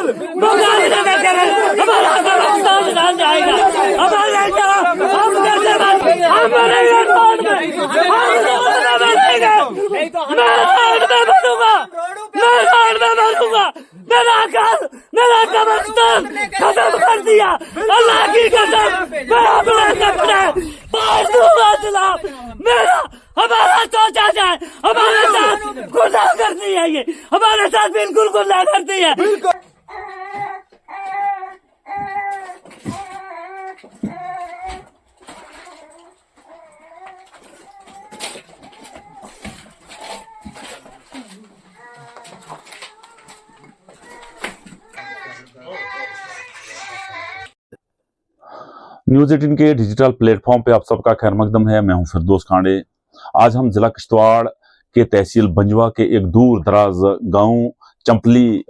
मुकाबला करें, हमारा पाकिस्तान निकाल जाएगा। हमारे हम कैसे हम मरेंगे रोड में, हम रोड में मरेंगे। मैं रोड में मरूंगा, मैं रोड में मरूंगा। मेरा घर, मेरा कब्रिस्तान खत्म कर दिया। अल्लाह की कसम, मैं अपने कपड़े बांध दूंगा जनाब। मेरा हमारा सोचा जाए, हमारे साथ गुंडागर्दी है, ये हमारे साथ बिल्कुल गुंडागर्दी है। न्यूज़ 18 के डिजिटल प्लेटफॉर्म पे आप सबका खैर मकदम है। मैं हूं फिरदौस खांडे। आज हम जिला किश्तवाड़ के तहसील बंजवा के एक दूर दराज गांव चंपली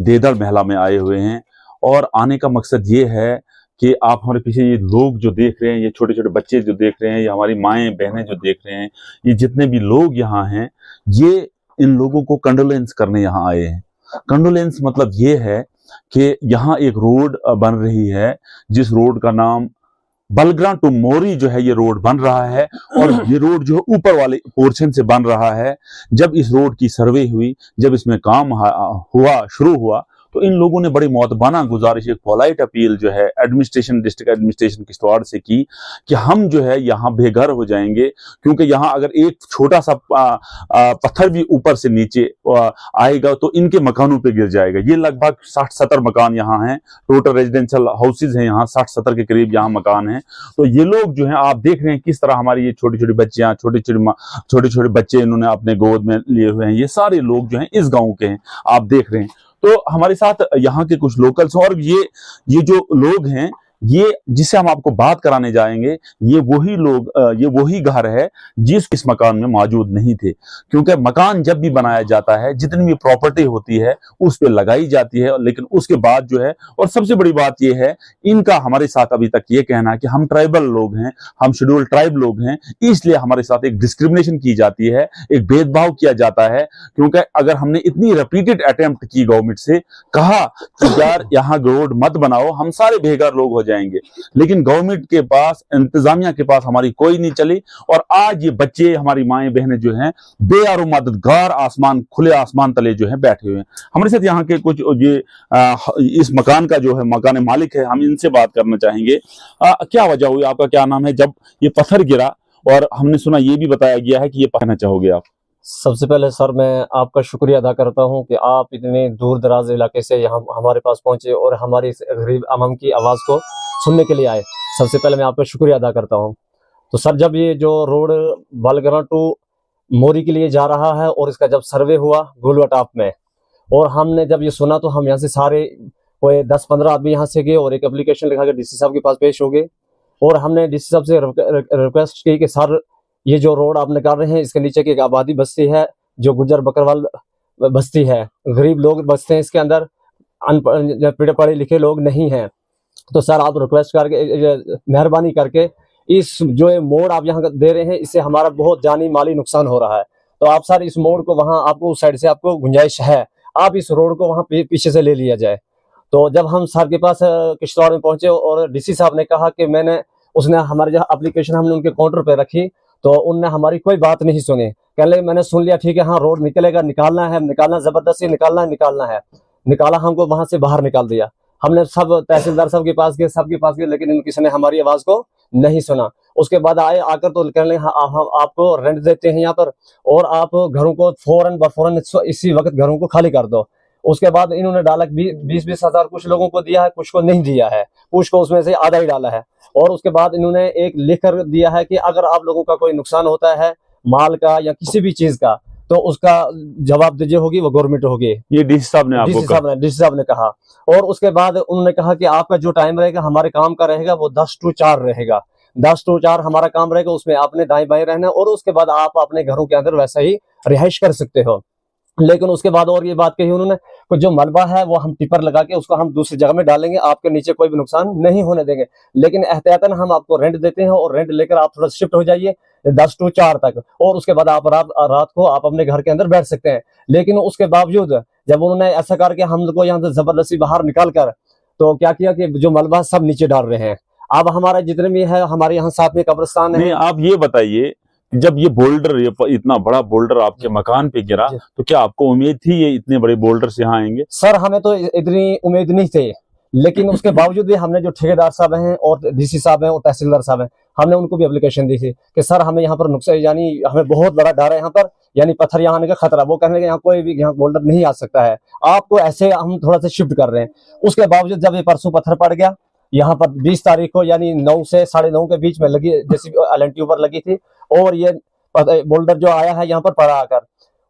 देदड़ महला में आए हुए हैं और आने का मकसद ये है कि आप हमारे पीछे ये लोग जो देख रहे हैं, ये छोटे छोटे बच्चे जो देख रहे हैं, ये हमारी माएँ बहनें जो देख रहे हैं, ये जितने भी लोग यहाँ हैं, ये इन लोगों को कंडोलेंस करने यहाँ आए हैं। कंडोलेंस मतलब ये है कि यहाँ एक रोड बन रही है, जिस रोड का नाम बलग्रा टू मोरी जो है, ये रोड बन रहा है और ये रोड जो है ऊपर वाले पोर्शन से बन रहा है। जब इस रोड की सर्वे हुई, जब इसमें काम शुरू हुआ, तो इन लोगों ने बड़ी मौतबाना गुजारिश, एक पोलाइट अपील जो है एडमिनिस्ट्रेशन, डिस्ट्रिक्ट एडमिनिस्ट्रेशन किश्तवाड़ से की कि हम जो है यहाँ बेघर हो जाएंगे, क्योंकि यहाँ अगर एक छोटा सा पत्थर भी ऊपर से नीचे आएगा तो इनके मकानों पे गिर जाएगा। ये लगभग 60-70 मकान यहाँ हैं, टोटल रेजिडेंशियल हाउसेज हैं यहाँ, 60-70 के करीब यहाँ मकान हैं। तो ये लोग जो हैं, आप देख रहे हैं किस तरह हमारी ये छोटी छोटी बच्चियां, छोटे छोटे बच्चे इन्होंने अपने गोद में लिए हुए हैं। ये सारे लोग जो हैं इस गाँव के हैं, आप देख रहे हैं। तो हमारे साथ यहाँ के कुछ लोकल्स और ये जो लोग हैं, ये जिससे हम आपको बात कराने जाएंगे, ये वही लोग, ये वही घर है जिस इस मकान में मौजूद नहीं थे। क्योंकि मकान जब भी बनाया जाता है, जितनी भी प्रॉपर्टी होती है उस पे लगाई जाती है, लेकिन उसके बाद जो है, और सबसे बड़ी बात ये है, इनका हमारे साथ अभी तक ये कहना है कि हम ट्राइबल लोग हैं, हम शेड्यूल्ड ट्राइब लोग हैं, इसलिए हमारे साथ एक डिस्क्रिमिनेशन की जाती है, एक भेदभाव किया जाता है। क्योंकि अगर हमने इतनी रिपीटेड अटेम्प्ट की गवर्नमेंट से, कहा कि यार यहाँ रोड मत बनाओ, हम सारे बेघर लोग हो जाएंगे, लेकिन गवर्नमेंट के पास, इंतजामिया के पास हमारी कोई नहीं चली। और आज ये बच्चे, हमारी माएं बहनें जो हैं, बेआरो मददगार आसमान, खुले आसमान तले जो हैं बैठे हुए हैं। हमारे साथ यहाँ के कुछ ये इस मकान का जो है मकान मालिक है, हम इनसे बात करना चाहेंगे। क्या वजह हुई, आपका क्या नाम है, जब ये पत्थर गिरा? और हमने सुना ये भी बताया गया है कि ये कहना चाहोगे आप? सबसे पहले सर, मैं आपका शुक्रिया अदा करता हूं कि आप इतने दूर दराज इलाके से यहाँ हमारे पास पहुंचे और हमारी गरीब आवाम की आवाज़ को सुनने के लिए आए। सबसे पहले मैं आपका शुक्रिया अदा करता हूं। तो सर, जब ये जो रोड बलग्रा टू मोरी के लिए जा रहा है और इसका जब सर्वे हुआ गुलवटाप में, और हमने जब ये सुना, तो हम यहाँ से सारे कोई 10-15 आदमी यहाँ से गए और एक एप्लीकेशन लिखा के डीसी साहब के पास पेश हो गए। और हमने डीसी साहब से रिक्वेस्ट की कि सर, ये जो रोड आप निकाल रहे हैं, इसके नीचे की एक आबादी बस्ती है जो गुजर बकरवाल बस्ती है, गरीब लोग बसते हैं इसके अंदर, अनपढ़ पढ़े लिखे लोग नहीं हैं। तो सर, आप रिक्वेस्ट करके, मेहरबानी करके, इस जो मोड़ आप यहाँ दे रहे हैं, इससे हमारा बहुत जानी माली नुकसान हो रहा है। तो आप सर इस मोड़ को, वहाँ आपको उस साइड से आपको गुंजाइश है, आप इस रोड को वहाँ पीछे से ले लिया जाए। तो जब हम सर के पास किश्तवाड़ में पहुंचे और डीसी साहब ने कहा कि उसने हमारे जहाँ एप्लीकेशन हमने उनके काउंटर पे रखी, तो उनने हमारी कोई बात नहीं सुनी। कह ले मैंने सुन लिया, ठीक है, हाँ रोड निकलेगा, निकालना है, निकालना जबरदस्ती निकालना है। निकाला, हमको वहां से बाहर निकाल दिया। हमने सब तहसीलदार साहब के पास गए, सबके पास गए, लेकिन किसी ने हमारी आवाज को नहीं सुना। उसके बाद आकर तो कह रहे, हाँ हम आपको रेंट देते हैं यहाँ पर, और आप घरों को फौरन इसी वक्त घरों को खाली कर दो। उसके बाद इन्होंने डाला 20-20 हजार कुछ लोगों को दिया है, कुछ को नहीं दिया है, कुछ को उसमें से आधा ही डाला है। और उसके बाद इन्होंने एक लिख कर दिया है कि अगर आप लोगों का कोई नुकसान होता है माल का या किसी भी चीज का, तो उसका जवाबदेही होगी वो गवर्नमेंट होगी। ये डीसी साहब ने कहा। और उसके बाद उन्होंने कहा कि आपका जो टाइम रहेगा हमारे काम का रहेगा वो 10 to 4 रहेगा। 10 to 4 हमारा काम रहेगा, उसमें आपने दाएं बाएं रहना है और उसके बाद आप अपने घरों के अंदर वैसा ही रिहाइश कर सकते हो। लेकिन उसके बाद और ये बात कही उन्होंने, जो मलबा है वो हम टिपर लगा के उसको हम दूसरी जगह में डालेंगे, आपके नीचे कोई भी नुकसान नहीं होने देंगे, लेकिन एहतियातन हम आपको रेंट देते हैं और रेंट लेकर आप थोड़ा शिफ्ट हो जाइए 10 to 4 तक, और उसके बाद आप रात को आप अपने घर के अंदर बैठ सकते हैं। लेकिन उसके बावजूद जब उन्होंने ऐसा करके हमको यहाँ से जबरदस्ती बाहर निकाल कर तो क्या किया कि जो मलबा सब नीचे डाल रहे हैं। अब हमारा जितने भी है हमारे यहाँ साथ में कब्रिस्तान नहीं, है। आप ये बताइए, जब ये बोल्डर, ये इतना बड़ा बोल्डर आपके मकान पे गिरा, तो क्या आपको उम्मीद थी ये इतने बड़े बोल्डर से यहाँ आएंगे? सर हमें तो इतनी उम्मीद नहीं थी, लेकिन उसके बावजूद भी हमने जो ठेकेदार साहब हैं और डीसी साहब हैं और तहसीलदार साहब हैं, हमने उनको भी एप्लीकेशन दी थी कि सर हमें यहाँ पर नुकसान, यानी हमें बहुत बड़ा डर है यहाँ पर, यानी पत्थर यहाँ आने का खतरा। वो कहने लगे यहाँ कोई भी यहाँ बोल्डर नहीं आ सकता है, आपको ऐसे हम थोड़ा सा शिफ्ट कर रहे हैं। उसके बावजूद जब ये परसों पत्थर पड़ गया यहाँ पर 20 तारीख को, यानी 9 से 9:30 के बीच में लगी, जैसे LNT ऊपर लगी थी, और ये बोल्डर जो आया है यहाँ पर पड़ा आकर,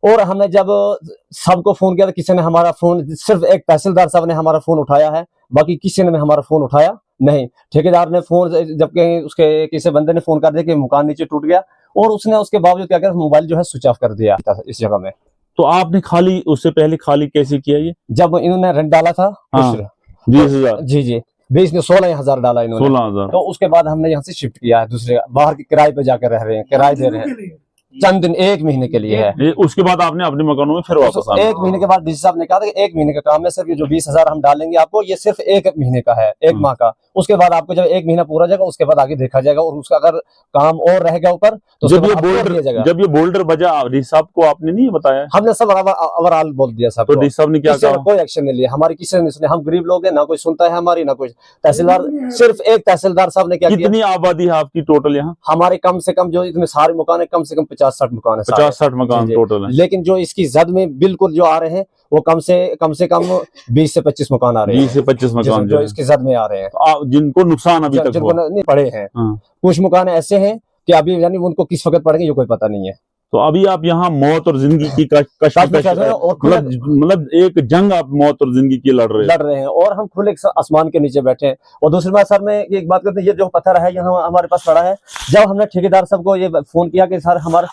और हमने जब सबको फोन किया तो किसी ने हमारा फोन, सिर्फ एक तहसीलदार साहब ने हमारा फोन उठाया है, बाकी किसी ने हमारा फोन उठाया नहीं। ठेकेदार ने फोन, जबकि उसके किसी बंदे ने फोन कर दिया कि मकान नीचे टूट गया, और उसने उसके बावजूद क्या किया, मोबाइल जो है स्विच ऑफ कर दिया इस जगह में। तो आपने खाली, उससे पहले खाली कैसे किया ये? जब इन्होंने रेंट डाला था 20,000, जी 16,000 डाला इन्होंने, 16,000। तो उसके बाद हमने यहाँ से शिफ्ट किया है, दूसरे बाहर के किराए पे जाकर रह रहे हैं, किराए दे रहे हैं, चंद दिन, 1 महीने के लिए है। उसके बाद आपने अपने मकानों में फिर वापस आना? 1 महीने के बाद डीसी साहब ने कहा था कि 1 महीने का काम है, सिर्फ ये जो 20,000 हम डालेंगे आपको, ये सिर्फ 1 महीने का है, 1 माह का। उसके बाद आपको जब 1 महीना पूरा जाएगा उसके बाद आगे देखा जाएगा, और उसका अगर काम और रहेगा ऊपर तो जब ये बोल्डर बजा, डीसी साहब को आपने नहीं बताया? हमने सब ओवरऑल बोल दिया साहब। तो डीसी साहब ने क्या कहा? कोई एक्शन नहीं लिया, हमारी किसी ने सुने, हम गरीब लोग हैं, ना कोई सुनता है हमारी, ना कोई तहसीलदार, सिर्फ एक तहसीलदार साहब ने क्या किया। कितनी आबादी है आपकी टोटल यहाँ? हमारे कम से कम जो इतने सारे मकान है, कम से कम 50-60 मकान है, 50-60 मकान टोटल है। लेकिन जो इसकी जद में बिल्कुल जो आ रहे हैं वो कम से कम 20 से 25 मकान आ रहे हैं। 20 से 25 मकान जो इसकी जद में आ रहे हैं, तो जिनको नुकसान अभी तक जिनको नहीं पड़े हैं। कुछ मकान ऐसे हैं कि अभी यानी उनको किस वक्त पड़ेंगे ये कोई पता नहीं है। तो अभी आप यहाँ मौत और जिंदगी की मतलब एक जंग आप मौत और जिंदगी की लड़ रहे हैं, और हम खुले आसमान के नीचे बैठे हैं। और दूसरी बात सर, मैं एक बात करते हैं, ये जो पत्थर है यहाँ हमारे पास पड़ा है, जब हमने ठेकेदार साहब को ये फोन किया कि सर हमारा,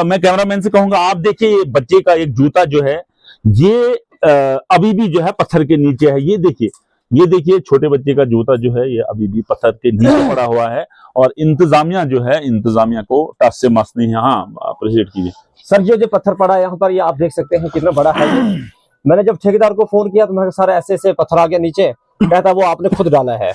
मैं कैमरामैन से कहूंगा आप देखिए, बच्चे का एक जूता जो है ये अभी भी जो है पत्थर के नीचे है। ये देखिए छोटे बच्चे का जूता जो है ये अभी भी पत्थर के नीचे पड़ा हुआ है, और इंतजामिया जो है, इंतजामिया को टस से मस नहीं है। हाँ, प्रेसिडेंट कीजिए सर। ये जो पत्थर पड़ा है यहाँ पर, ये आप देख सकते हैं कितना बड़ा है ये। मैंने जब ठेकेदार को फोन किया तो मैंने सर ऐसे पत्थर आ गया नीचे, कहता वो आपने खुद डाला है।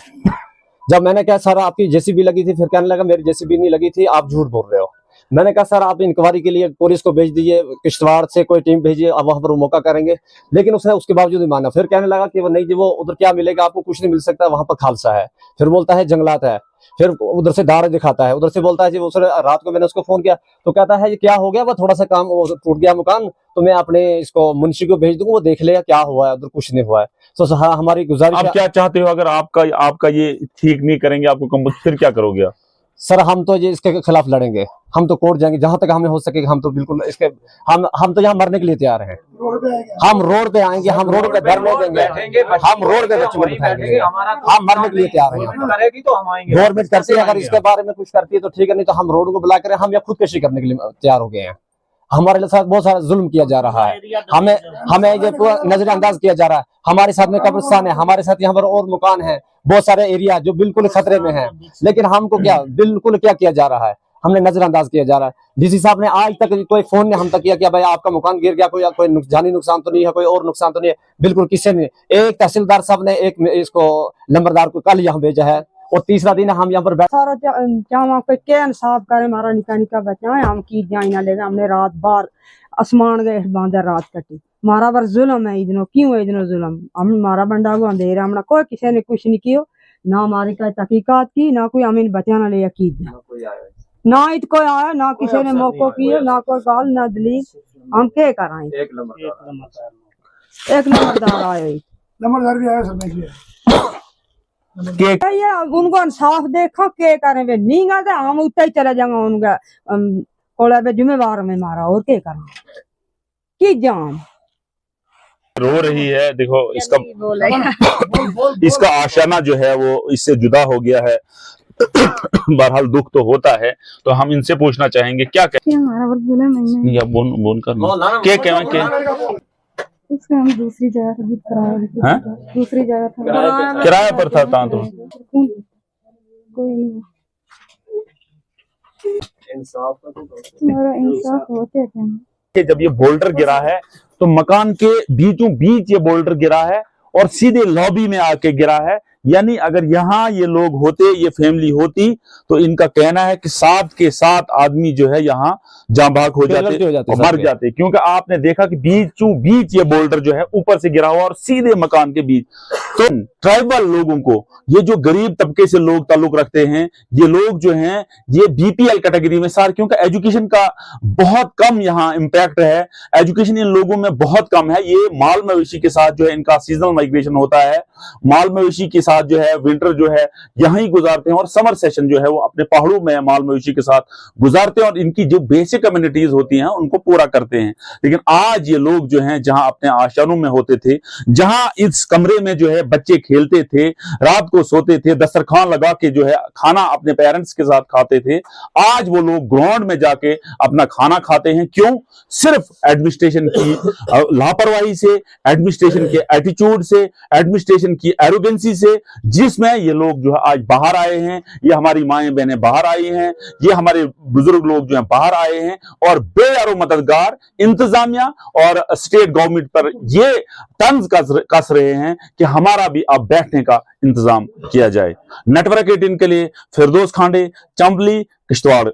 जब मैंने कहा सर आपकी जेसीबी लगी थी, फिर कहने लगा मेरी जेसीबी नहीं लगी थी, आप झूठ बोल रहे हो। मैंने कहा सर आप इंक्वायरी के लिए पुलिस को भेज दीजिए, किश्तवाड़ से कोई टीम भेजिए, अब वहां पर वो मौका करेंगे। लेकिन उसने उसके बावजूद नहीं माना। फिर कहने लगा कि वो नहीं जी, वो उधर क्या मिलेगा आपको, कुछ नहीं मिल सकता, वहां पर खालसा है। फिर बोलता है जंगलात है, फिर उधर से दार दिखाता है, उधर से बोलता है जी, उस रात को मैंने उसको फोन किया तो कहता है ये क्या हो गया, वो थोड़ा सा काम, वो टूट गया मकान, तो मैं अपने इसको मुंशी को भेज दूंगा, वो देख लेगा क्या हुआ है, उधर कुछ नहीं हुआ है। तो हाँ, हमारी गुजारिश। आप क्या चाहते हो, अगर आपका ये ठीक नहीं करेंगे आपको कंपनी, फिर क्या करोगे? सर हम तो ये इसके खिलाफ लड़ेंगे, हम तो कोर्ट जाएंगे, जहां तक हमें हो सके। हम तो बिल्कुल इसके हम तो यहाँ मरने के लिए तैयार हैं। हम रोड पे आएंगे, हम रोड पे धरने देंगे, हम रोड पे बच्चों को बिठाएंगे, हम मरने के लिए तैयार हैं। गवर्नमेंट करती है, अगर इसके बारे में कुछ करती है तो ठीक है, नहीं तो हम रोड को बुला कर हम या खुदकशी करने के लिए तैयार हो गए हैं। हमारे साथ बहुत सारा जुल्म किया जा रहा है, हमें ये पूरा नजरअंदाज किया जा रहा है। हमारे साथ में कब्रिस्तान है, हमारे साथ यहाँ पर और मकान है, बहुत सारे एरिया जो बिल्कुल खतरे में है, लेकिन हमको क्या बिल्कुल क्या किया जा रहा है, हमने नजरअंदाज किया जा रहा है। डीसी साहब ने आज तक कोई फोन ने हम तक किया कि भाई आपका मकान गिर गया, कोई जानी नुकसान तो नहीं है, कोई और नुकसान तो नहीं है, बिल्कुल किसी ने। एक तहसीलदार साहब ने एक इसको नंबरदार को कल यहाँ भेजा है, और तीसरा दिन हम यहाँ पर सारा कैन साफ करे, मारा निका बचा हम की जाए ना लेगा। हमने रात बार आसमान गए बांधे रात कटी, मारा पर जुल्म है इधनो, क्यों है इधनो जुल्म? हम मारा बंडा को अंधेरा, हमने कोई किसी ने कुछ नहीं किया, ना हमारी कोई तहकीकात की, ना कोई हमें बचाना ले की, ना इत कोई आया, ना किसी ने मौको किया, ना कोई गाल, ना दलील। हम क्या कराएं? एक नंबरदार आए, नंबरदार भी आया, सब ये उनको इंसाफ देखो के करें वे नहीं गए हम उत्ते ही चले जाएंगे उनका कोला पे जिम्मेवार में मारा, और क्या करें की जान। रो रही है, देखो इसका आशाना जो है वो इससे जुदा हो गया है। बहरहाल दुख तो होता है, तो हम इनसे पूछना चाहेंगे क्या उससे हम दूसरी जगह से बुक कराया, दूसरी जगह था, किराए पर था तो कोई नहीं इंसाफ होते थे। कि जब ये बोल्डर गिरा है तो मकान के बीचों बीच ये बोल्डर गिरा है और सीधे लॉबी में आके गिरा है। यानी अगर यहाँ ये लोग होते, ये फैमिली होती, तो इनका कहना है कि 7 के 7 आदमी जो है यहाँ जाँ भाग हो जाते और मर जाते, क्योंकि आपने देखा कि बीचों बीच ये बोल्डर जो है ऊपर से गिरा हुआ और सीधे मकान के बीच। तो ट्राइबल लोगों को, ये जो गरीब तबके से लोग ताल्लुक रखते हैं, ये लोग जो हैं ये बीपीएल कैटेगरी में सार, क्योंकि एजुकेशन का बहुत कम यहाँ इंपैक्ट है, एजुकेशन इन लोगों में बहुत कम है। ये माल मवेशी के साथ जो है इनका सीजनल माइग्रेशन होता है, माल मवेशी के साथ जो है विंटर जो है यहां ही गुजारते हैं और समर सेशन जो है वो अपने पहाड़ों में माल मवेशी के साथ गुजारते हैं और इनकी जो बेसिक कम्युनिटीज होती हैं उनको पूरा करते हैं। लेकिन आज ये लोग जो हैं जहां अपने आशानों में होते थे, जहां इस कमरे में जो है बच्चे खेलते थे, रात को सोते थे, दस्तरखान लगा के जो है खाना अपने पेरेंट्स के साथ खाते थे, आज वो लोग ग्राउंड में जाके अपना खाना खाते हैं। क्यों? सिर्फ एडमिनिस्ट्रेशन की लापरवाही से, एडमिनिस्ट्रेशन के एटीट्यूड से, एडमिनिस्ट्रेशन की एरोगेंसी से, जिसमें ये लोग जो है आज बाहर आए हैं, ये हमारी माएं बहनें बाहर आई हैं, ये हमारे बुजुर्ग लोग जो हैं बाहर आए हैं और बेयारो मददगार इंतजामिया और स्टेट गवर्नमेंट पर ये तंज कस रहे हैं कि हमारा भी अब बैठने का इंतजाम किया जाए। नेटवर्क 18 के लिए फिरदौस खांडे, चंबली, किश्तवाड़।